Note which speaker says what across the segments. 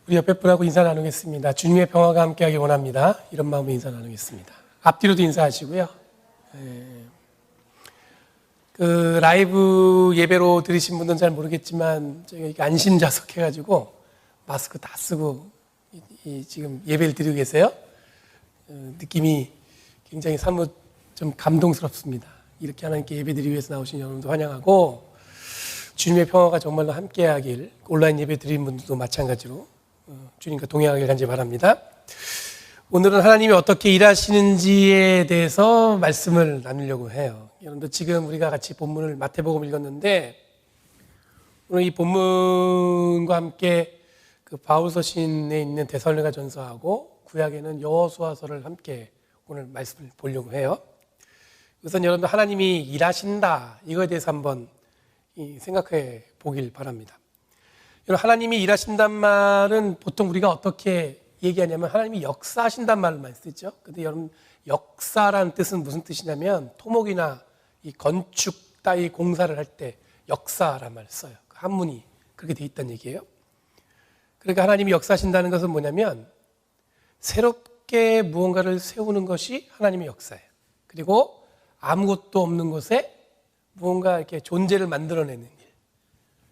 Speaker 1: 우리 옆에 분하고 인사 나누겠습니다. 주님의 평화가 함께하기 원합니다. 이런 마음으로 인사 나누겠습니다. 앞뒤로도 인사하시고요. 그 라이브 예배로 들으신 분들은 잘 모르겠지만 저희가 안심자석 해가지고 마스크 다 쓰고 지금 예배를 드리고 계세요. 느낌이 굉장히 사뭇 좀 감동스럽습니다. 이렇게 하나님께 예배드리기 위해서 나오신 여러분도 환영하고, 주님의 평화가 정말로 함께하길, 온라인 예배 드리는 분들도 마찬가지로 주님과 동행하길 간절히 바랍니다. 오늘은 하나님이 어떻게 일하시는지에 대해서 말씀을 나누려고 해요. 여러분들 지금 우리가 같이 본문을 마태복음 읽었는데, 오늘 이 본문과 함께 그 바울서신에 있는 데살로니가 전서하고 구약에는 여호수아서를 함께 오늘 말씀을 보려고 해요. 우선 여러분들 하나님이 일하신다, 이거에 대해서 한번 생각해 보길 바랍니다. 여러분, 하나님이 일하신단 말은 보통 우리가 어떻게 얘기하냐면 하나님이 역사하신단 말만 쓰죠. 근데 여러분, 역사라는 뜻은 무슨 뜻이냐면 토목이나 이 건축 따위 공사를 할 때 역사란 말을 써요. 그 한문이 그렇게 돼 있다는 얘기예요. 그러니까 하나님이 역사하신다는 것은 뭐냐면 새롭게 무언가를 세우는 것이 하나님의 역사예요. 그리고 아무것도 없는 곳에 무언가 이렇게 존재를 만들어내는 일,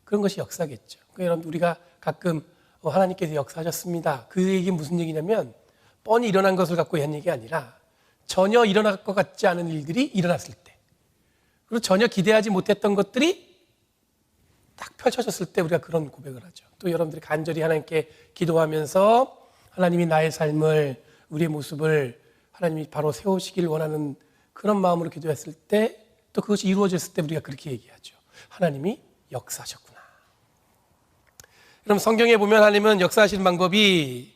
Speaker 1: 그런 것이 역사겠죠. 그러니까 여러분, 우리가 가끔 하나님께서 역사하셨습니다, 그 얘기 무슨 얘기냐면 뻔히 일어난 것을 갖고 한 얘기가 아니라 전혀 일어날 것 같지 않은 일들이 일어났을 때, 그리고 전혀 기대하지 못했던 것들이 딱 펼쳐졌을 때 우리가 그런 고백을 하죠. 또 여러분들이 간절히 하나님께 기도하면서 하나님이 나의 삶을, 우리의 모습을 하나님이 바로 세우시길 원하는 그런 마음으로 기도했을 때, 또 그것이 이루어졌을 때 우리가 그렇게 얘기하죠. 하나님이 역사하셨구나. 그럼 성경에 보면 하나님은 역사하시는 방법이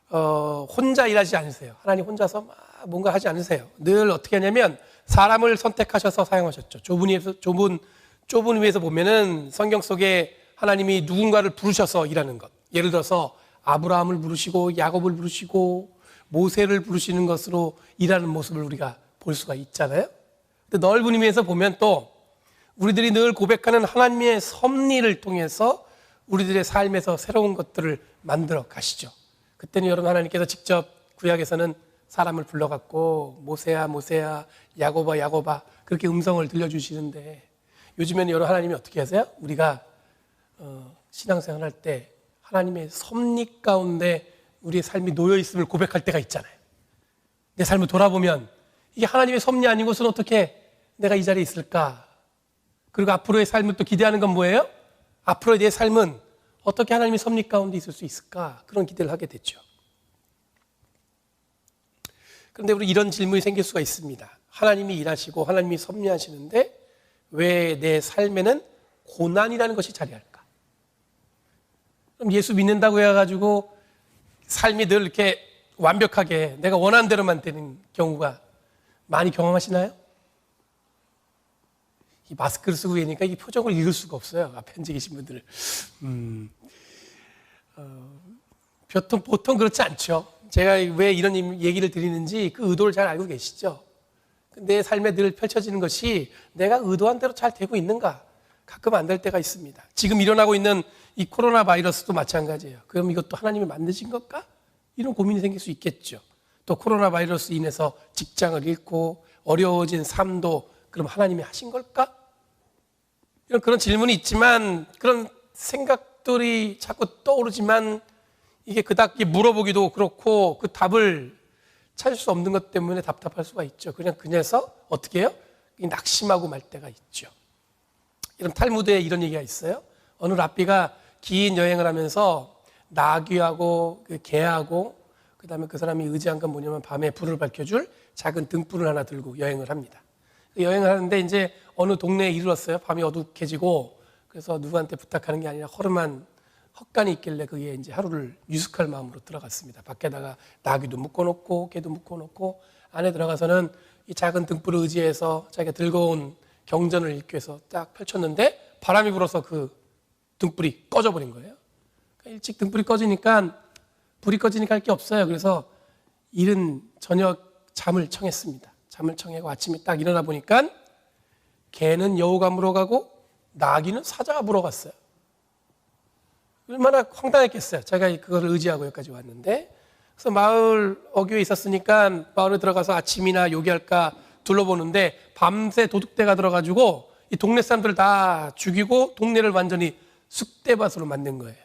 Speaker 1: 혼자 일하지 않으세요. 하나님 혼자서 막 뭔가 하지 않으세요. 늘 어떻게 하냐면 사람을 선택하셔서 사용하셨죠. 좁은 위에서 보면은 성경 속에 하나님이 누군가를 부르셔서 일하는 것, 예를 들어서 아브라함을 부르시고 야곱을 부르시고 모세를 부르시는 것으로 일하는 모습을 우리가 볼 수가 있잖아요. 근데 넓은 의미에서 보면 또 우리들이 늘 고백하는 하나님의 섭리를 통해서 우리들의 삶에서 새로운 것들을 만들어 가시죠. 그때는 여러분, 하나님께서 직접 구약에서는 사람을 불러갖고 모세야 모세야, 야곱아 야곱아, 그렇게 음성을 들려주시는데, 요즘에는 여러분 하나님이 어떻게 하세요? 우리가 신앙생활 할 때 하나님의 섭리 가운데 우리의 삶이 놓여있음을 고백할 때가 있잖아요. 내 삶을 돌아보면 이게 하나님의 섭리 아니고서는 어떻게 내가 이 자리에 있을까? 그리고 앞으로의 삶을 또 기대하는 건 뭐예요? 앞으로의 내 삶은 어떻게 하나님의 섭리 가운데 있을 수 있을까? 그런 기대를 하게 됐죠. 그런데 우리 이런 질문이 생길 수가 있습니다. 하나님이 일하시고 하나님이 섭리하시는데 왜 내 삶에는 고난이라는 것이 자리할까? 그럼 예수 믿는다고 해가지고 삶이 늘 이렇게 완벽하게 내가 원하는 대로만 되는 경우가 많이 경험하시나요? 이 마스크를 쓰고 계니까 이 표정을 읽을 수가 없어요. 앞에 앉아 계신 분들을. 보통 그렇지 않죠. 제가 왜 이런 얘기를 드리는지 그 의도를 잘 알고 계시죠? 내 삶에 늘 펼쳐지는 것이 내가 의도한 대로 잘 되고 있는가? 가끔 안 될 때가 있습니다. 지금 일어나고 있는 이 코로나 바이러스도 마찬가지예요. 그럼 이것도 하나님이 만드신 걸까? 이런 고민이 생길 수 있겠죠. 또 코로나 바이러스 인해서 직장을 잃고 어려워진 삶도 그럼 하나님이 하신 걸까? 이런 그런 질문이 있지만, 그런 생각들이 자꾸 떠오르지만 이게 그닥 물어보기도 그렇고 그 답을 찾을 수 없는 것 때문에 답답할 수가 있죠. 그래서 어떻게 해요? 낙심하고 말 때가 있죠. 이런 탈무드에 이런 얘기가 있어요. 어느 랍비가 긴 여행을 하면서 나귀하고 그 개하고 그다음에 그 사람이 의지한 건 뭐냐면 밤에 불을 밝혀줄 작은 등불을 하나 들고 여행을 합니다. 여행을 하는데 이제 어느 동네에 이르렀어요. 밤이 어둑해지고, 그래서 누구한테 부탁하는 게 아니라 허름한 헛간이 있길래 거기에 이제 하루를 유숙할 마음으로 들어갔습니다. 밖에다가 나귀도 묶어놓고 개도 묶어놓고 안에 들어가서는 이 작은 등불을 의지해서 자기가 들고 온 경전을 읽기 위해서 딱 펼쳤는데 바람이 불어서 그 등불이 꺼져버린 거예요. 그러니까 일찍 등불이 꺼지니까, 불이 꺼지니까 할 게 없어요. 그래서 이른 저녁 잠을 청했습니다. 잠을 청하고 아침에 딱 일어나 보니까 개는 여우가 물어가고 나귀는 사자가 물어갔어요. 얼마나 황당했겠어요. 제가 그거를 의지하고 여기까지 왔는데. 그래서 마을 어교에 있었으니까 마을에 들어가서 아침이나 요기할까 둘러보는데 밤새 도둑대가 들어가지고 이 동네 사람들을 다 죽이고 동네를 완전히 쑥대밭으로 만든 거예요.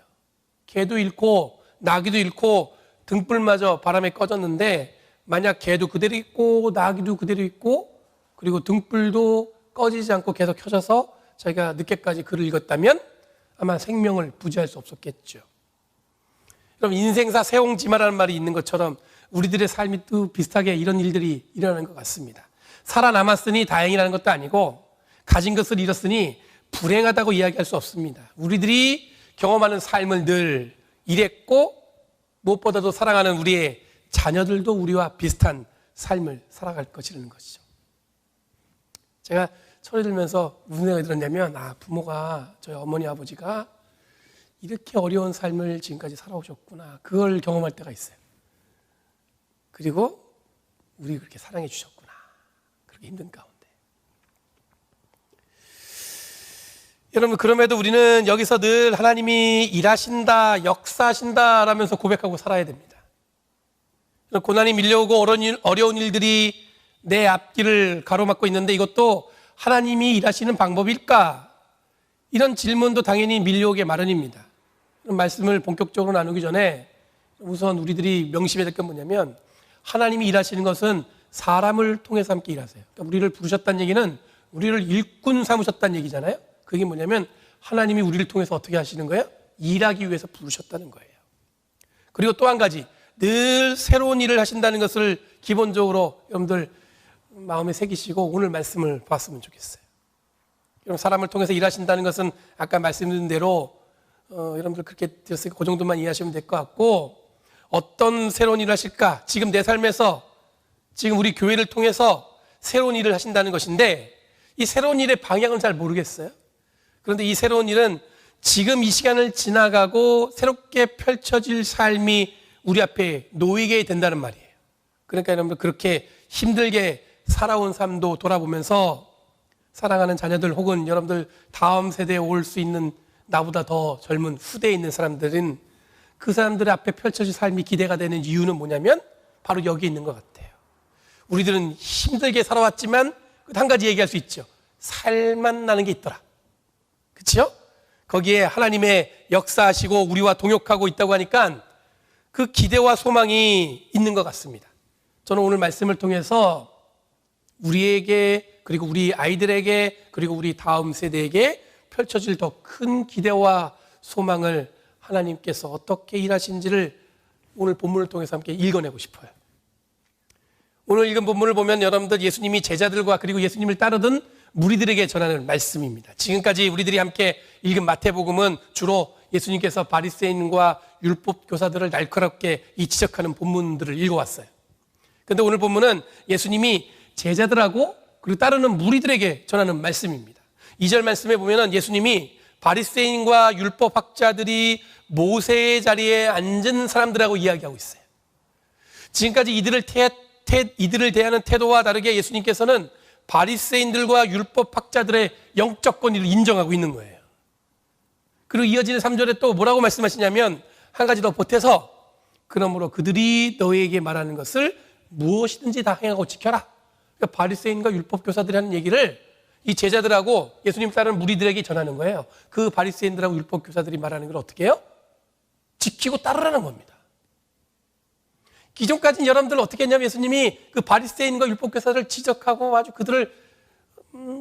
Speaker 1: 개도 잃고 나귀도 잃고 등불마저 바람에 꺼졌는데 만약 개도 그대로 있고 나귀도 그대로 있고 그리고 등불도 꺼지지 않고 계속 켜져서 자기가 늦게까지 글을 읽었다면 아마 생명을 부지할 수 없었겠죠. 그럼 인생사 세옹지마라는 말이 있는 것처럼 우리들의 삶이 또 비슷하게 이런 일들이 일어나는 것 같습니다. 살아남았으니 다행이라는 것도 아니고 가진 것을 잃었으니 불행하다고 이야기할 수 없습니다. 우리들이 경험하는 삶을 늘 이랬고 무엇보다도 사랑하는 우리의 자녀들도 우리와 비슷한 삶을 살아갈 것이라는 것이죠. 제가 소리 들면서 무슨 생각이 들었냐면 부모가 저희 어머니 아버지가 이렇게 어려운 삶을 지금까지 살아오셨구나. 그걸 경험할 때가 있어요. 그리고 우리 그렇게 사랑해 주셨구나. 그렇게 힘든 가운데. 여러분 그럼에도 우리는 여기서 늘 하나님이 일하신다, 역사하신다 라면서 고백하고 살아야 됩니다. 고난이 밀려오고 어려운 일들이 내 앞길을 가로막고 있는데 이것도 하나님이 일하시는 방법일까? 이런 질문도 당연히 밀려오게 마련입니다. 말씀을 본격적으로 나누기 전에 우선 우리들이 명심해야 될 건 뭐냐면 하나님이 일하시는 것은 사람을 통해서 함께 일하세요. 그러니까 우리를 부르셨다는 얘기는 우리를 일꾼 삼으셨다는 얘기잖아요. 그게 뭐냐면 하나님이 우리를 통해서 어떻게 하시는 거예요? 일하기 위해서 부르셨다는 거예요. 그리고 또 한 가지 늘 새로운 일을 하신다는 것을 기본적으로 여러분들 마음에 새기시고 오늘 말씀을 봤으면 좋겠어요. 여러분 사람을 통해서 일하신다는 것은 아까 말씀드린 대로 여러분들 그렇게 들었으니까 그 정도만 이해하시면 될 것 같고 어떤 새로운 일을 하실까? 지금 내 삶에서 지금 우리 교회를 통해서 새로운 일을 하신다는 것인데 이 새로운 일의 방향은 잘 모르겠어요. 그런데 이 새로운 일은 지금 이 시간을 지나가고 새롭게 펼쳐질 삶이 우리 앞에 놓이게 된다는 말이에요. 그러니까 여러분들 그렇게 힘들게 살아온 삶도 돌아보면서 사랑하는 자녀들 혹은 여러분들 다음 세대에 올 수 있는 나보다 더 젊은 후대에 있는 사람들은 그 사람들 앞에 펼쳐질 삶이 기대가 되는 이유는 뭐냐면 바로 여기 있는 것 같아요. 우리들은 힘들게 살아왔지만 한 가지 얘기할 수 있죠. 살만 나는 게 있더라. 그렇죠? 거기에 하나님의 역사하시고 우리와 동역하고 있다고 하니까 그 기대와 소망이 있는 것 같습니다. 저는 오늘 말씀을 통해서 우리에게 그리고 우리 아이들에게 그리고 우리 다음 세대에게 펼쳐질 더 큰 기대와 소망을 하나님께서 어떻게 일하신지를 오늘 본문을 통해서 함께 읽어내고 싶어요. 오늘 읽은 본문을 보면 여러분들 예수님이 제자들과 그리고 예수님을 따르던 무리들에게 전하는 말씀입니다. 지금까지 우리들이 함께 읽은 마태복음은 주로 예수님께서 바리새인과 율법 교사들을 날카롭게 지적하는 본문들을 읽어왔어요. 그런데 오늘 본문은 예수님이 제자들하고 그리고 따르는 무리들에게 전하는 말씀입니다. 2절 말씀에 보면 예수님이 바리새인과 율법학자들이 모세의 자리에 앉은 사람들하고 이야기하고 있어요. 지금까지 이들을 대하는 태도와 다르게 예수님께서는 바리새인들과 율법학자들의 영적 권위를 인정하고 있는 거예요. 그리고 이어지는 3절에 또 뭐라고 말씀하시냐면 한 가지 더 보태서 그러므로 그들이 너희에게 말하는 것을 무엇이든지 다 행하고 지켜라. 그러니까 바리새인과 율법교사들이 하는 얘기를 이 제자들하고 예수님 따르는 무리들에게 전하는 거예요. 그 바리새인들하고 율법교사들이 말하는 걸 어떻게 해요? 지키고 따르라는 겁니다. 기존까지는 여러분들 어떻게 했냐면 예수님이 그 바리새인과 율법교사들을 지적하고 아주 그들을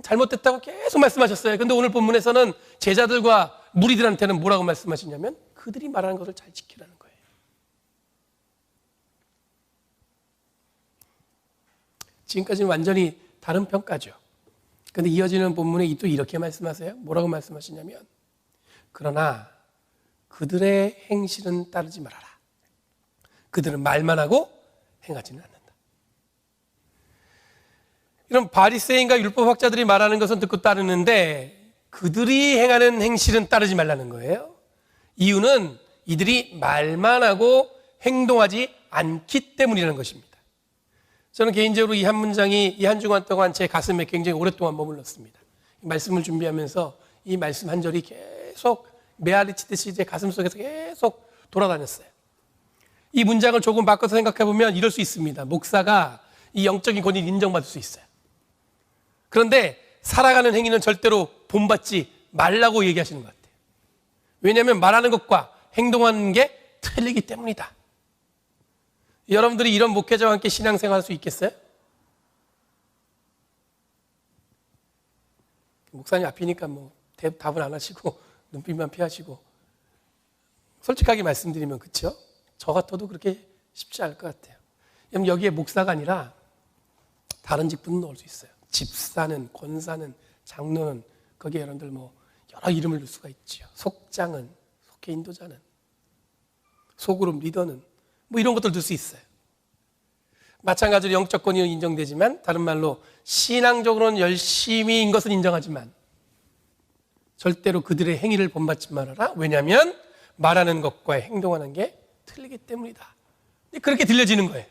Speaker 1: 잘못됐다고 계속 말씀하셨어요. 그런데 오늘 본문에서는 제자들과 무리들한테는 뭐라고 말씀하시냐면 그들이 말하는 것을 잘 지키라는 거예요. 지금까지는 완전히 다른 평가죠. 그런데 이어지는 본문에 또 이렇게 말씀하세요. 뭐라고 말씀하시냐면 그러나 그들의 행실은 따르지 말아라. 그들은 말만 하고 행하지는 않는다. 이런 바리새인과 율법학자들이 말하는 것은 듣고 따르는데 그들이 행하는 행실은 따르지 말라는 거예요. 이유는 이들이 말만 하고 행동하지 않기 때문이라는 것입니다. 저는 개인적으로 이 한 문장이 이 한 주간 동안 제 가슴에 굉장히 오랫동안 머물렀습니다. 이 말씀을 준비하면서 이 말씀 한 절이 계속 메아리치듯이 제 가슴 속에서 계속 돌아다녔어요. 이 문장을 조금 바꿔서 생각해 보면 이럴 수 있습니다. 목사가 이 영적인 권위를 인정받을 수 있어요. 그런데 살아가는 행위는 절대로 본받지 말라고 얘기하시는 것 같아요. 왜냐하면 말하는 것과 행동하는 게 틀리기 때문이다. 여러분들이 이런 목회자와 함께 신앙생활할 수 있겠어요? 목사님 앞이니까 뭐 답은 안 하시고 눈빛만 피하시고, 솔직하게 말씀드리면 그렇죠? 저 같아도 그렇게 쉽지 않을 것 같아요. 여기에 목사가 아니라 다른 직분은 넣을 수 있어요. 집사는, 권사는, 장로는, 거기에 여러분들 뭐 여러 이름을 넣을 수가 있죠. 속장은, 속회 인도자는, 소그룹 리더는, 뭐 이런 것들 넣을 수 있어요. 마찬가지로 영적 권위는 인정되지만, 다른 말로 신앙적으로는 열심히인 것은 인정하지만 절대로 그들의 행위를 본받지 말아라. 왜냐하면 말하는 것과 행동하는 게 틀리기 때문이다. 그렇게 들려지는 거예요.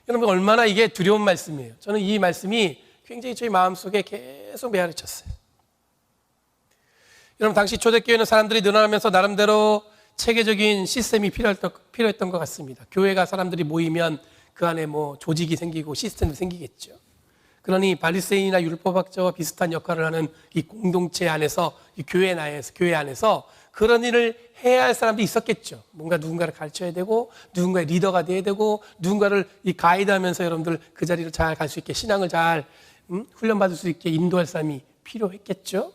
Speaker 1: 여러분, 얼마나 이게 두려운 말씀이에요. 저는 이 말씀이 굉장히 저희 마음속에 계속 메아리쳤어요. 여러분, 당시 초대교회는 사람들이 늘어나면서 나름대로 체계적인 시스템이 필요했던 것 같습니다. 교회가 사람들이 모이면 그 안에 뭐 조직이 생기고 시스템도 생기겠죠. 그러니 바리새인이나 율법학자와 비슷한 역할을 하는 이 공동체 안에서, 이 교회 안에서 그런 일을 해야 할 사람도 있었겠죠. 뭔가 누군가를 가르쳐야 되고, 누군가의 리더가 돼야 되고, 누군가를 이 가이드하면서 여러분들 그 자리를 잘 갈 수 있게, 신앙을 잘 훈련받을 수 있게 인도할 사람이 필요했겠죠.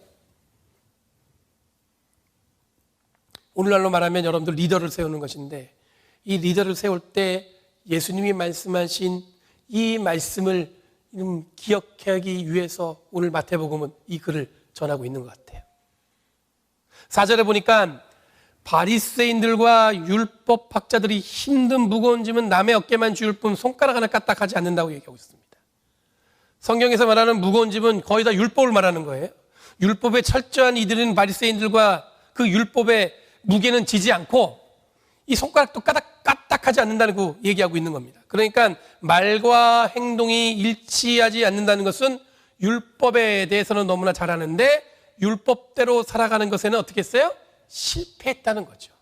Speaker 1: 오늘날로 말하면 여러분들 리더를 세우는 것인데, 이 리더를 세울 때 예수님이 말씀하신 이 말씀을 기억하기 위해서 오늘 마태복음은 이 글을 전하고 있는 것 같아요. 4절에 보니까 바리새인들과 율법학자들이 힘든 무거운 짐은 남의 어깨만 쥐울 뿐 손가락 하나 까딱하지 않는다고 얘기하고 있습니다. 성경에서 말하는 무거운 짐은 거의 다 율법을 말하는 거예요. 율법에 철저한 이들은 바리새인들과 그 율법의 무게는 지지 않고 이 손가락도 까딱하지 않는다는 거 얘기하고 있는 겁니다. 그러니까 말과 행동이 일치하지 않는다는 것은 율법에 대해서는 너무나 잘 아는데 율법대로 살아가는 것에는 어떻게 했어요? 실패했다는 거죠.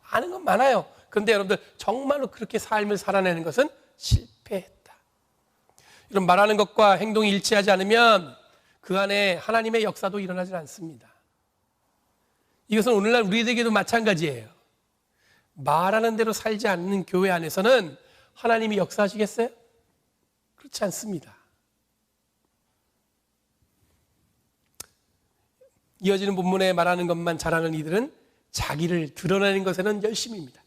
Speaker 1: 아는 건 많아요. 그런데 여러분들 정말로 그렇게 삶을 살아내는 것은 실패했다. 이런 말하는 것과 행동이 일치하지 않으면 그 안에 하나님의 역사도 일어나지 않습니다. 이것은 오늘날 우리에게도 마찬가지예요. 말하는 대로 살지 않는 교회 안에서는 하나님이 역사하시겠어요? 그렇지 않습니다. 이어지는 본문에 말하는 것만 잘하는 이들은 자기를 드러내는 것에는 열심입니다.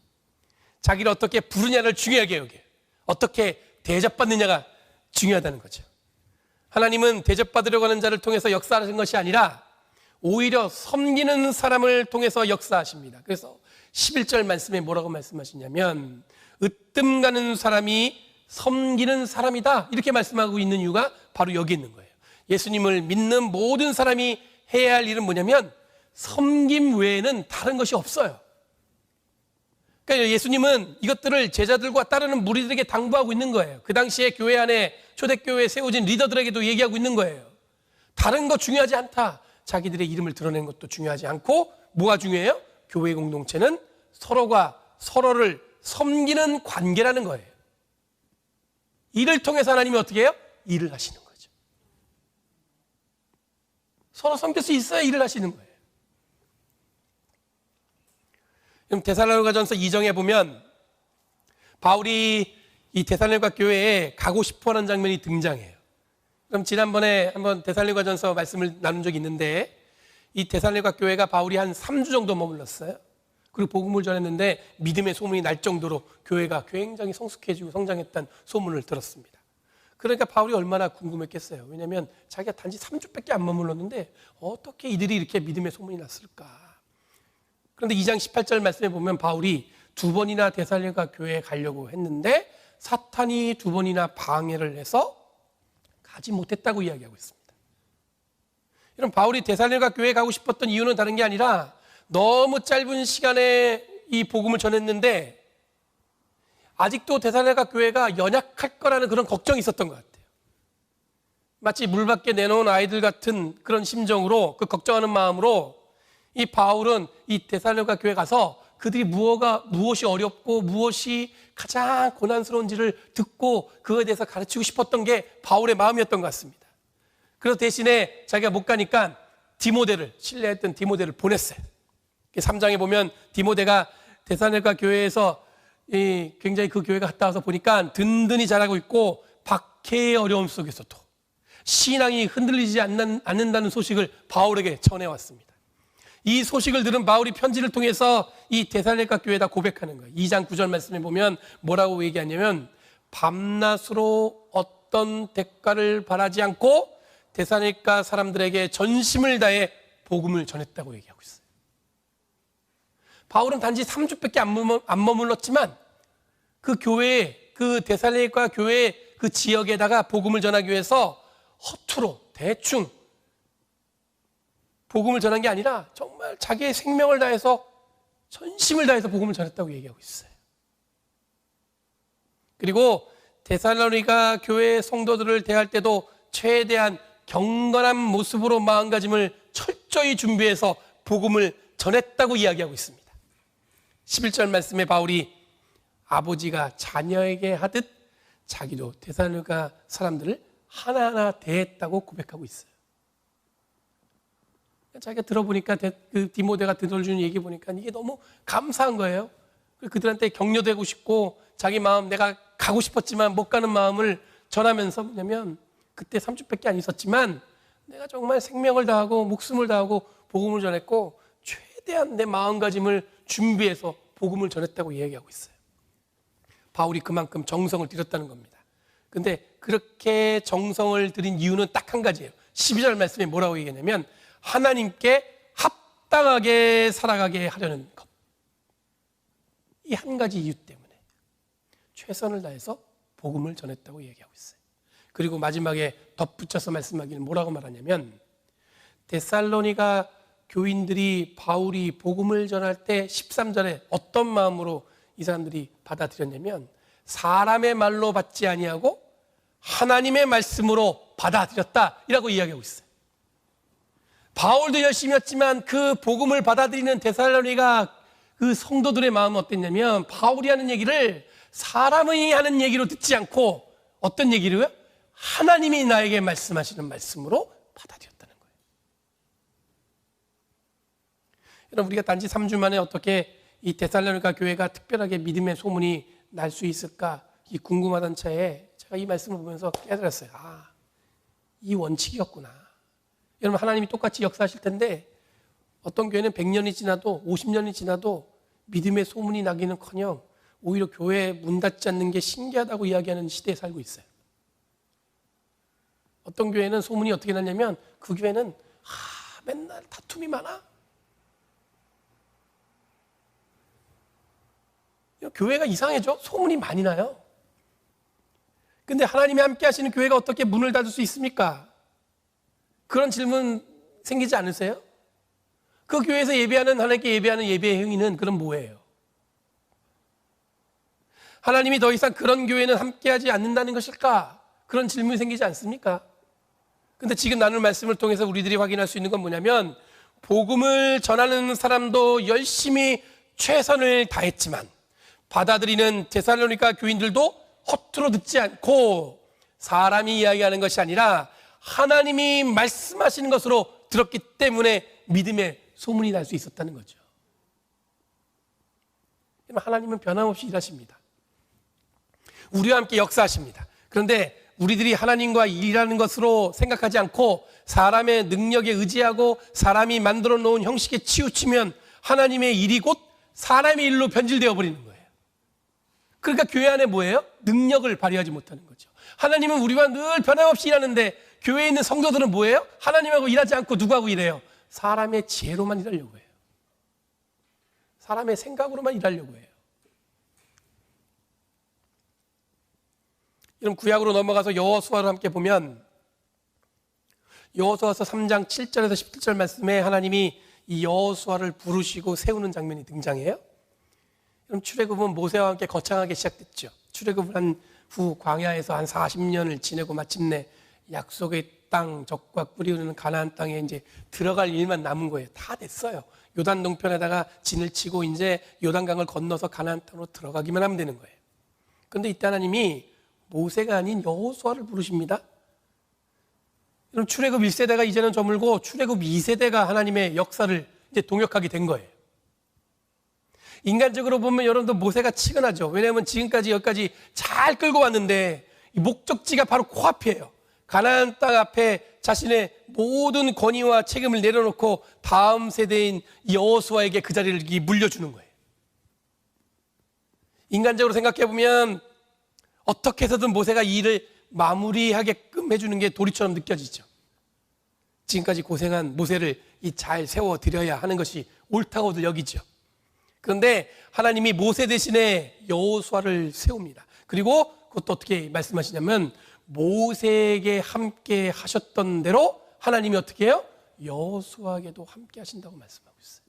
Speaker 1: 자기를 어떻게 부르냐를 중요하게 여겨요. 어떻게 대접받느냐가 중요하다는 거죠. 하나님은 대접받으려고 하는 자를 통해서 역사하시는 것이 아니라 오히려 섬기는 사람을 통해서 역사하십니다. 그래서 11절 말씀에 뭐라고 말씀하시냐면 으뜸 가는 사람이 섬기는 사람이다, 이렇게 말씀하고 있는 이유가 바로 여기 있는 거예요. 예수님을 믿는 모든 사람이 해야 할 일은 뭐냐면 섬김 외에는 다른 것이 없어요. 그러니까 예수님은 이것들을 제자들과 따르는 무리들에게 당부하고 있는 거예요. 그 당시에 교회 안에 초대교회에 세워진 리더들에게도 얘기하고 있는 거예요. 다른 거 중요하지 않다. 자기들의 이름을 드러내는 것도 중요하지 않고 뭐가 중요해요? 교회 공동체는 서로가 서로를 섬기는 관계라는 거예요. 이를 통해서 하나님이 어떻게 해요? 일을 하시는 거죠. 서로 섬길 수 있어야 일을 하시는 거예요. 그럼 데살로니가전서 2장에 보면 바울이 이 데살로니가 교회에 가고 싶어하는 장면이 등장해요. 그럼 지난번에 한번 데살로니가전서 말씀을 나눈 적이 있는데 이 데살로니가 교회가 바울이 한 3주 정도 머물렀어요. 그리고 복음을 전했는데 믿음의 소문이 날 정도로 교회가 굉장히 성숙해지고 성장했다는 소문을 들었습니다. 그러니까 바울이 얼마나 궁금했겠어요. 왜냐하면 자기가 단지 3주밖에 안 머물렀는데 어떻게 이들이 이렇게 믿음의 소문이 났을까. 그런데 2장 18절 말씀에 보면 바울이 2번이나 데살로니가 교회에 가려고 했는데 사탄이 2번이나 방해를 해서 가지 못했다고 이야기하고 있습니다. 이런 바울이 데살로니가 교회에 가고 싶었던 이유는 다른 게 아니라 너무 짧은 시간에 이 복음을 전했는데 아직도 데살로니가 교회가 연약할 거라는 그런 걱정이 있었던 것 같아요. 마치 물 밖에 내놓은 아이들 같은 그런 심정으로, 그 걱정하는 마음으로 이 바울은 이 데살로니가 교회 가서 그들이 무엇이 어렵고 무엇이 가장 고난스러운지를 듣고 그거에 대해서 가르치고 싶었던 게 바울의 마음이었던 것 같습니다. 그래서 대신에 자기가 못 가니까 디모데를, 신뢰했던 디모데를 보냈어요. 3장에 보면 디모데가 데살로니가 교회에서 굉장히 그 교회가 갔다 와서 보니까 든든히 자라고 있고 박해의 어려움 속에서도 신앙이 흔들리지 않는다는 소식을 바울에게 전해왔습니다. 이 소식을 들은 바울이 편지를 통해서 이 데살로니가 교회에다 고백하는 거예요. 2장 9절 말씀에 보면 뭐라고 얘기하냐면 밤낮으로 어떤 대가를 바라지 않고 데살로니가 사람들에게 전심을 다해 복음을 전했다고 얘기하고 있어요. 바울은 단지 3주밖에 안 머물렀지만 그 교회에, 그 데살로니가 교회 그 지역에다가 복음을 전하기 위해서 허투루 대충 복음을 전한 게 아니라 정말 자기의 생명을 다해서 전심을 다해서 복음을 전했다고 얘기하고 있어요. 그리고 데살로니가 교회 성도들을 대할 때도 최대한 경건한 모습으로 마음가짐을 철저히 준비해서 복음을 전했다고 이야기하고 있습니다. 11절 말씀에 바울이 아버지가 자녀에게 하듯 자기도 데살로니가 사람들을 하나하나 대했다고 고백하고 있어요. 자기가 들어보니까 그 디모데가 들어주는 얘기 보니까 이게 너무 감사한 거예요. 그들한테 격려되고 싶고 자기 마음, 내가 가고 싶었지만 못 가는 마음을 전하면서 뭐냐면 그때 3주밖에 안 있었지만 내가 정말 생명을 다하고 목숨을 다하고 복음을 전했고 최대한 내 마음가짐을 준비해서 복음을 전했다고 이야기하고 있어요. 바울이 그만큼 정성을 들였다는 겁니다. 근데 그렇게 정성을 들인 이유는 딱 한 가지예요. 12절 말씀에 뭐라고 얘기하냐면 하나님께 합당하게 살아가게 하려는 것. 이 한 가지 이유 때문에 최선을 다해서 복음을 전했다고 얘기하고 있어요. 그리고 마지막에 덧붙여서 말씀하기는 뭐라고 말하냐면 데살로니가 교인들이 바울이 복음을 전할 때 13절에 어떤 마음으로 이 사람들이 받아들였냐면 사람의 말로 받지 아니하고 하나님의 말씀으로 받아들였다라고 이야기하고 있어요. 바울도 열심히 했지만 그 복음을 받아들이는 데살로니가 그 성도들의 마음은 어땠냐면 바울이 하는 얘기를 사람이 하는 얘기로 듣지 않고 어떤 얘기로요? 하나님이 나에게 말씀하시는 말씀으로 받아들였다는 거예요. 여러분, 우리가 단지 3주 만에 어떻게 이 데살로니가 교회가 특별하게 믿음의 소문이 날 수 있을까 이 궁금하던 차에 제가 이 말씀을 보면서 깨달았어요. 이 원칙이었구나. 여러분, 하나님이 똑같이 역사하실 텐데 어떤 교회는 100년이 지나도 50년이 지나도 믿음의 소문이 나기는커녕 오히려 교회에 문 닫지 않는 게 신기하다고 이야기하는 시대에 살고 있어요. 어떤 교회는 소문이 어떻게 났냐면 그 교회는 맨날 다툼이 많아. 교회가 이상해져? 소문이 많이 나요. 근데 하나님이 함께 하시는 교회가 어떻게 문을 닫을 수 있습니까? 그런 질문 생기지 않으세요? 그 교회에서 예배하는, 하나님께 예배하는 예배의 행위는 그럼 뭐예요? 하나님이 더 이상 그런 교회는 함께하지 않는다는 것일까? 그런 질문이 생기지 않습니까? 근데 지금 나눌 말씀을 통해서 우리들이 확인할 수 있는 건 뭐냐면 복음을 전하는 사람도 열심히 최선을 다했지만 받아들이는 데살로니가 교인들도 허투루 듣지 않고 사람이 이야기하는 것이 아니라 하나님이 말씀하시는 것으로 들었기 때문에 믿음의 소문이 날 수 있었다는 거죠. 하나님은 변함없이 일하십니다. 우리와 함께 역사하십니다. 그런데 우리들이 하나님과 일하는 것으로 생각하지 않고 사람의 능력에 의지하고 사람이 만들어 놓은 형식에 치우치면 하나님의 일이 곧 사람의 일로 변질되어 버리는 거예요. 그러니까 교회 안에 뭐예요? 능력을 발휘하지 못하는 거죠. 하나님은 우리와 늘 변함없이 일하는데 교회에 있는 성도들은 뭐예요? 하나님하고 일하지 않고 누구하고 일해요? 사람의 지혜로만 일하려고 해요. 사람의 생각으로만 일하려고 해요. 여러분, 구약으로 넘어가서 여호수아를 함께 보면 여호수아서 3장 7절에서 17절 말씀에 하나님이 이 여호수아를 부르시고 세우는 장면이 등장해요. 그럼 출애굽은 모세와 함께 거창하게 시작됐죠. 출애굽을 한 후 광야에서 한 40년을 지내고 마침내 약속의 땅, 적과 꿀이 흐르는 가나안 땅에 이제 들어갈 일만 남은 거예요. 다 됐어요. 요단 동편에다가 진을 치고 이제 요단강을 건너서 가나안 땅으로 들어가기만 하면 되는 거예요. 그런데 이때 하나님이 모세가 아닌 여호수아를 부르십니다. 그럼 출애굽 1세대가 이제는 저물고 출애굽 2세대가 하나님의 역사를 이제 동역하게 된 거예요. 인간적으로 보면 여러분들 모세가 치근하죠. 왜냐하면 지금까지 여기까지 잘 끌고 왔는데 이 목적지가 바로 코앞이에요. 가나안 땅 앞에 자신의 모든 권위와 책임을 내려놓고 다음 세대인 여호수아에게 그 자리를 물려주는 거예요. 인간적으로 생각해 보면 어떻게 해서든 모세가 이 일을 마무리하게끔 해주는 게 도리처럼 느껴지죠. 지금까지 고생한 모세를 잘 세워드려야 하는 것이 옳다고들 여기죠. 그런데 하나님이 모세 대신에 여호수아를 세웁니다. 그리고 그것도 어떻게 말씀하시냐면 모세에게 함께 하셨던 대로 하나님이 어떻게 해요? 여호수아에게도 함께 하신다고 말씀하고 있어요.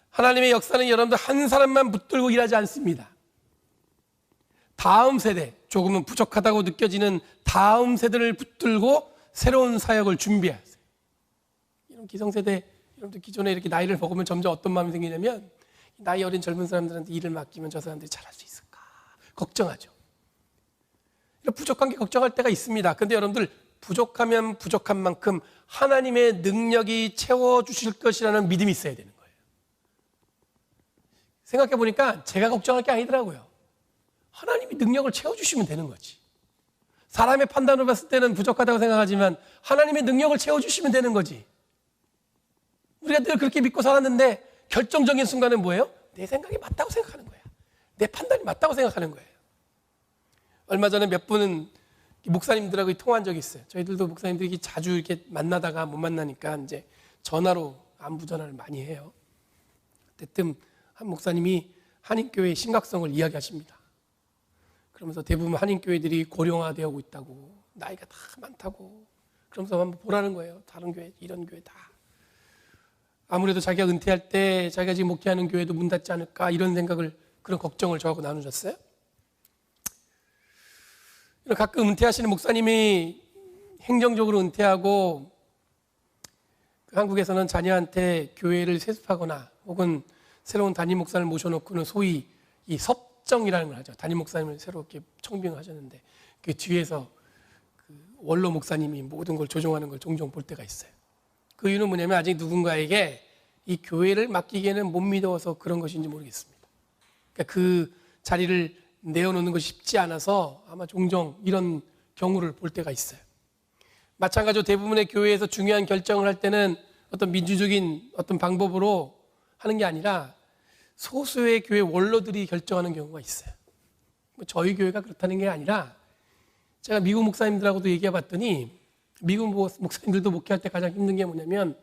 Speaker 1: 하나님의 역사는 여러분들 한 사람만 붙들고 일하지 않습니다. 다음 세대, 조금은 부족하다고 느껴지는 다음 세대를 붙들고 새로운 사역을 준비하세요. 이런 기성세대, 여러분들 기존에 이렇게 나이를 먹으면 점점 어떤 마음이 생기냐면 나이 어린 젊은 사람들한테 일을 맡기면 저 사람들이 잘할 수 있을까 걱정하죠. 이런 부족한 게 걱정할 때가 있습니다. 그런데 여러분들 부족하면 부족한 만큼 하나님의 능력이 채워주실 것이라는 믿음이 있어야 되는 거예요. 생각해 보니까 제가 걱정할 게 아니더라고요. 하나님이 능력을 채워주시면 되는 거지. 사람의 판단으로 봤을 때는 부족하다고 생각하지만 하나님의 능력을 채워주시면 되는 거지. 우리가 늘 그렇게 믿고 살았는데 결정적인 순간은 뭐예요? 내 생각이 맞다고 생각하는 거야. 내 판단이 맞다고 생각하는 거예요. 얼마 전에 몇 분은 목사님들하고 통화한 적이 있어요. 저희들도 목사님들이 자주 이렇게 만나다가 못 만나니까 이제 전화로 안부 전화를 많이 해요. 그때 한 목사님이 한인교회의 심각성을 이야기하십니다. 그러면서 대부분 한인교회들이 고령화되고 있다고, 나이가 다 많다고, 그러면서 한번 보라는 거예요. 다른 교회, 이런 교회 다. 아무래도 자기가 은퇴할 때 자기가 지금 목회하는 교회도 문 닫지 않을까 이런 생각을, 그런 걱정을 저하고 나누셨어요. 가끔 은퇴하시는 목사님이 행정적으로 은퇴하고 한국에서는 자녀한테 교회를 세습하거나 혹은 새로운 담임 목사를 모셔놓고는 소위 이 섭정이라는 걸 하죠. 담임 목사님을 새롭게 청빙하셨는데 그 뒤에서 그 원로 목사님이 모든 걸 조종하는 걸 종종 볼 때가 있어요. 그 이유는 뭐냐면 아직 누군가에게 이 교회를 맡기기에는 못 믿어서 그런 것인지 모르겠습니다. 그러니까 그 자리를 내어놓는 것이 쉽지 않아서 아마 종종 이런 경우를 볼 때가 있어요. 마찬가지로 대부분의 교회에서 중요한 결정을 할 때는 어떤 민주적인 어떤 방법으로 하는 게 아니라 소수의 교회 원로들이 결정하는 경우가 있어요. 저희 교회가 그렇다는 게 아니라 제가 미국 목사님들하고도 얘기해 봤더니 미국 목사님들도 목회할 때 가장 힘든 게 뭐냐면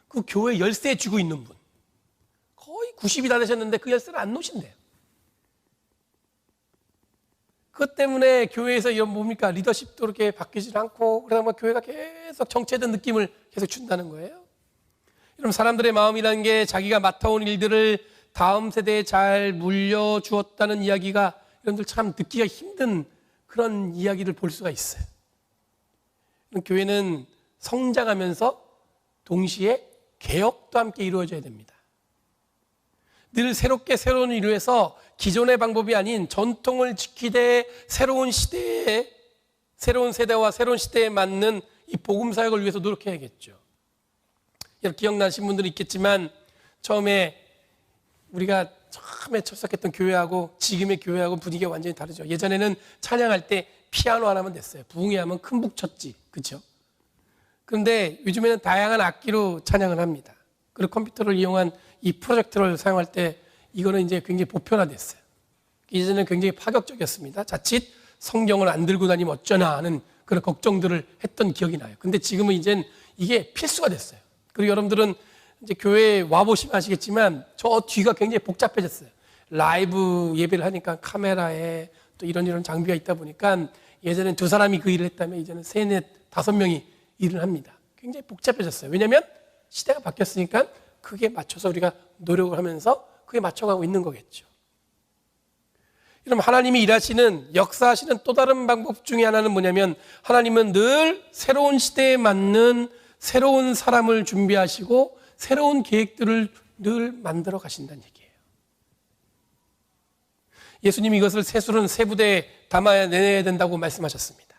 Speaker 1: 그 교회 열쇠 쥐고 있는 분 거의 90이 다 되셨는데 그 열쇠를 안 놓으신대요. 그것 때문에 교회에서 이런 뭡니까? 리더십도 그렇게 바뀌지 않고 그러다 보면 교회가 계속 정체된 느낌을 계속 준다는 거예요. 여러분 사람들의 마음이라는 게 자기가 맡아온 일들을 다음 세대에 잘 물려주었다는 이야기가 여러분들 참 듣기가 힘든 그런 이야기를 볼 수가 있어요. 교회는 성장하면서 동시에 개혁도 함께 이루어져야 됩니다. 늘 새롭게 새로운 일을 위해서 기존의 방법이 아닌 전통을 지키되 새로운 시대에, 새로운 세대와 새로운 시대에 맞는 이 복음 사역을 위해서 노력해야겠죠. 여러분 기억나신 분들이 있겠지만 우리가 처음에 출석했던 교회하고 지금의 교회하고 분위기가 완전히 다르죠. 예전에는 찬양할 때 피아노 하나면 됐어요. 부흥회 하면 큰 북 쳤지. 그렇죠? 그런데 요즘에는 다양한 악기로 찬양을 합니다. 그리고 컴퓨터를 이용한 이 프로젝터를 사용할 때 이거는 이제 굉장히 보편화됐어요. 이전에는 굉장히 파격적이었습니다. 자칫 성경을 안 들고 다니면 어쩌나 하는 그런 걱정들을 했던 기억이 나요. 근데 지금은 이젠 이게 필수가 됐어요. 그리고 여러분들은 이제 교회에 와보시면 아시겠지만 저 뒤가 굉장히 복잡해졌어요. 라이브 예배를 하니까 카메라에 또 이런 장비가 있다 보니까 예전엔 2사람이 그 일을 했다면 이제는 3, 4, 5명이 일을 합니다. 굉장히 복잡해졌어요. 왜냐하면 시대가 바뀌었으니까 그게 맞춰서 우리가 노력을 하면서 그게 맞춰가고 있는 거겠죠. 여러분 하나님이 일하시는, 역사하시는 또 다른 방법 중에 하나는 뭐냐면 하나님은 늘 새로운 시대에 맞는 새로운 사람을 준비하시고 새로운 계획들을 늘 만들어 가신다는 얘기예요. 예수님이 이것을 새술은 새 부대에 담아내야 된다고 말씀하셨습니다.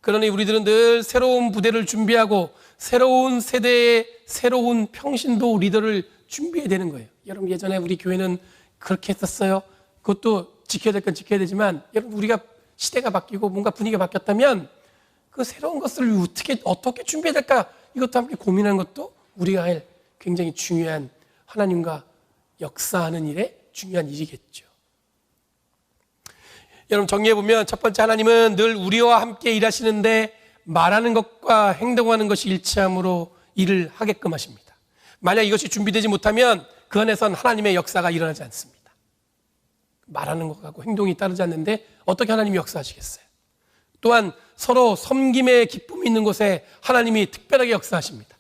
Speaker 1: 그러니 우리들은 늘 새로운 부대를 준비하고 새로운 세대의 새로운 평신도 리더를 준비해야 되는 거예요. 여러분, 예전에 우리 교회는 그렇게 했었어요. 그것도 지켜야 될 건 지켜야 되지만, 여러분, 우리가 시대가 바뀌고 뭔가 분위기가 바뀌었다면 그 새로운 것을 어떻게 준비해야 될까, 이것도 함께 고민하는 것도 우리가 할 굉장히 중요한, 하나님과 역사하는 일에 중요한 일이겠죠. 여러분, 정리해보면 첫 번째, 하나님은 늘 우리와 함께 일하시는데 말하는 것과 행동하는 것이 일치함으로 일을 하게끔 하십니다. 만약 이것이 준비되지 못하면 그 안에선 하나님의 역사가 일어나지 않습니다. 말하는 것하고 행동이 따르지 않는데 어떻게 하나님이 역사하시겠어요? 또한 서로 섬김의 기쁨이 있는 곳에 하나님이 특별하게 역사하십니다.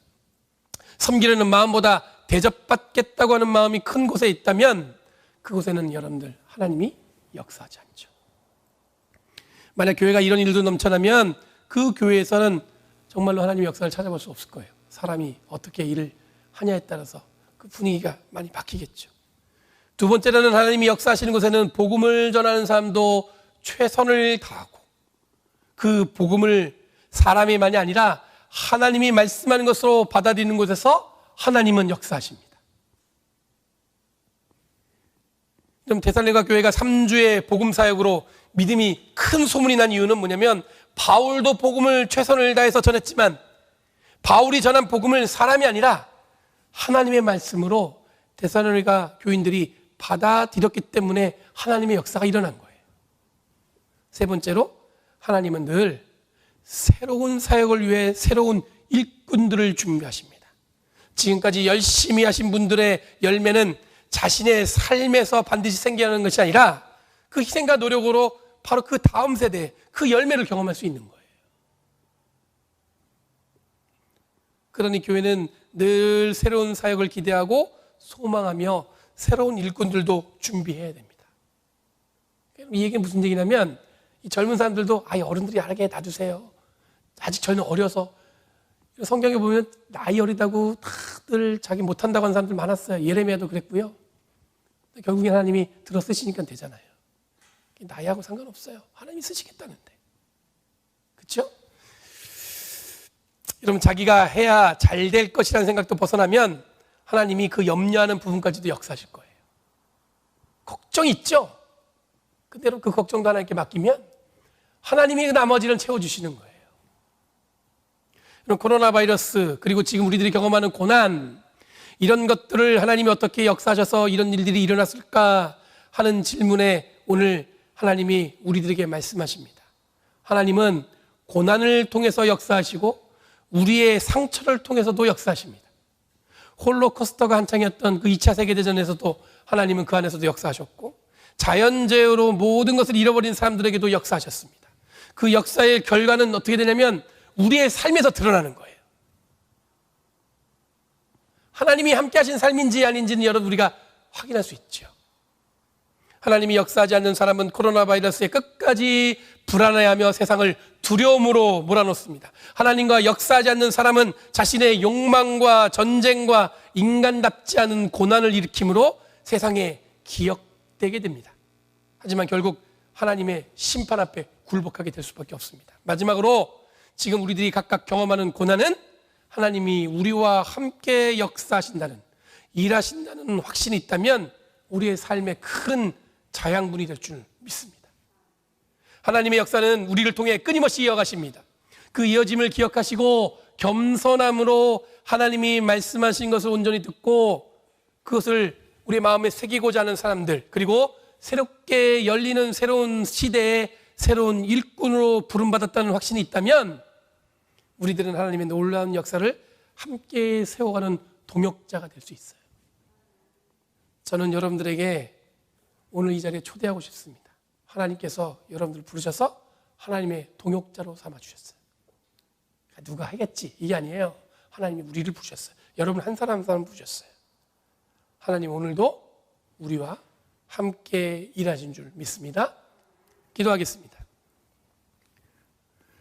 Speaker 1: 섬기려는 마음보다 대접받겠다고 하는 마음이 큰 곳에 있다면 그곳에는 여러분들 하나님이 역사하지 않죠. 만약 교회가 이런 일도 넘쳐나면 그 교회에서는 정말로 하나님의 역사를 찾아볼 수 없을 거예요. 사람이 어떻게 일을 하냐에 따라서 그 분위기가 많이 바뀌겠죠. 두 번째로는 하나님이 역사하시는 곳에는 복음을 전하는 사람도 최선을 다하고 그 복음을 사람이만이 아니라 하나님이 말씀하는 것으로 받아들이는 곳에서 하나님은 역사하십니다. 그럼 데살로니가 교회가 3주의 복음 사역으로 믿음이 큰 소문이 난 이유는 뭐냐면, 바울도 복음을 최선을 다해서 전했지만 바울이 전한 복음을 사람이 아니라 하나님의 말씀으로 데살로니가 교인들이 받아들였기 때문에 하나님의 역사가 일어난 거예요. 세 번째로, 하나님은 늘 새로운 사역을 위해 새로운 일꾼들을 준비하십니다. 지금까지 열심히 하신 분들의 열매는 자신의 삶에서 반드시 생겨야 하는 것이 아니라 그 희생과 노력으로 바로 그 다음 세대에 그 열매를 경험할 수 있는 거예요. 그러니 교회는 늘 새로운 사역을 기대하고 소망하며 새로운 일꾼들도 준비해야 됩니다. 이 얘기는 무슨 얘기냐면, 이 젊은 사람들도 어른들이 알게 놔두세요. 아직 저는 어려서. 성경에 보면 나이 어리다고 다들 자기 못한다고 하는 사람들 많았어요. 예레미야도 그랬고요. 결국엔 하나님이 들어 쓰시니까 되잖아요. 나이하고 상관없어요. 하나님이 쓰시겠다는데. 그렇죠? 여러분, 자기가 해야 잘 될 것이라는 생각도 벗어나면 하나님이 그 염려하는 부분까지도 역사하실 거예요. 걱정이 있죠? 그대로 그 걱정도 하나님께 맡기면 하나님이 그 나머지를 채워주시는 거예요. 코로나 바이러스, 그리고 지금 우리들이 경험하는 고난, 이런 것들을 하나님이 어떻게 역사하셔서 이런 일들이 일어났을까 하는 질문에 오늘 하나님이 우리들에게 말씀하십니다. 하나님은 고난을 통해서 역사하시고 우리의 상처를 통해서도 역사하십니다. 홀로코스터가 한창이었던 그 2차 세계대전에서도 하나님은 그 안에서도 역사하셨고, 자연재해로 모든 것을 잃어버린 사람들에게도 역사하셨습니다. 그 역사의 결과는 어떻게 되냐면 우리의 삶에서 드러나는 거예요. 하나님이 함께 하신 삶인지 아닌지는 여러분 우리가 확인할 수 있죠. 하나님이 역사하지 않는 사람은 코로나 바이러스에 끝까지 불안해하며 세상을 두려움으로 몰아넣습니다. 하나님과 역사하지 않는 사람은 자신의 욕망과 전쟁과 인간답지 않은 고난을 일으킴으로 세상에 기억되게 됩니다. 하지만 결국 하나님의 심판 앞에 굴복하게 될 수밖에 없습니다. 마지막으로, 지금 우리들이 각각 경험하는 고난은 하나님이 우리와 함께 역사하신다는, 일하신다는 확신이 있다면 우리의 삶에 큰 자양분이 될 줄 믿습니다. 하나님의 역사는 우리를 통해 끊임없이 이어가십니다. 그 이어짐을 기억하시고 겸손함으로 하나님이 말씀하신 것을 온전히 듣고 그것을 우리 마음에 새기고자 하는 사람들, 그리고 새롭게 열리는 새로운 시대의 새로운 일꾼으로 부름받았다는 확신이 있다면 우리들은 하나님의 놀라운 역사를 함께 세워가는 동역자가 될 수 있어요. 저는 여러분들에게 오늘 이 자리에 초대하고 싶습니다. 하나님께서 여러분들을 부르셔서 하나님의 동역자로 삼아주셨어요. 누가 하겠지, 이게 아니에요. 하나님이 우리를 부르셨어요. 여러분 한 사람 한 사람 부르셨어요. 하나님 오늘도 우리와 함께 일하신 줄 믿습니다. 기도하겠습니다.